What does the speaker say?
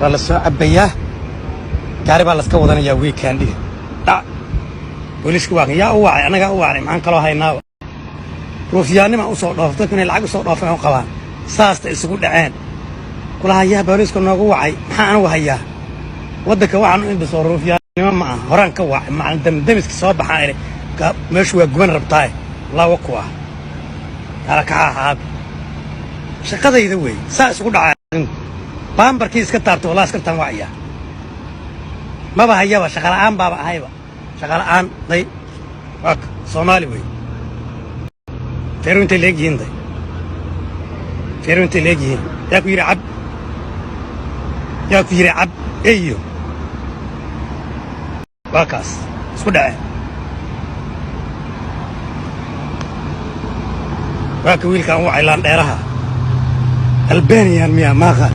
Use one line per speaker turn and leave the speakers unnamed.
ولا سو عبياه gaari baa la iska wadanayaa weekend-iga dhac booliisku waa yaa u wacay anaga u wacay maxaan kaloo haynaa ruufyaanima u soo dhooftay inay lacag u soo dhoofeen qabaan saasta isugu dhaceen kulaha yaa booliisku noogu wacay maxaa anigu hayaa waddanka waxaan u indhiso ruufyaanima ma aha horaan ka wacay macalin damdamiska soo baxaan ire meeshu waa guban rabtaa lawa ku ah ala ka ahaad shaqadayda wey saa isugu dhacay baambarkii iska taabtay walaa iska tan wacaya ما بها يابا شغال عام بابا هايبا شغال عام ضي وك صومالي وي فيرون تلاقيين ضي فيرون تلاقيين ياكو يرعب ياكو يرعب ايو واكاس سوداء واكو ويل كان وعيلان ديرها البانيان ميا ماغا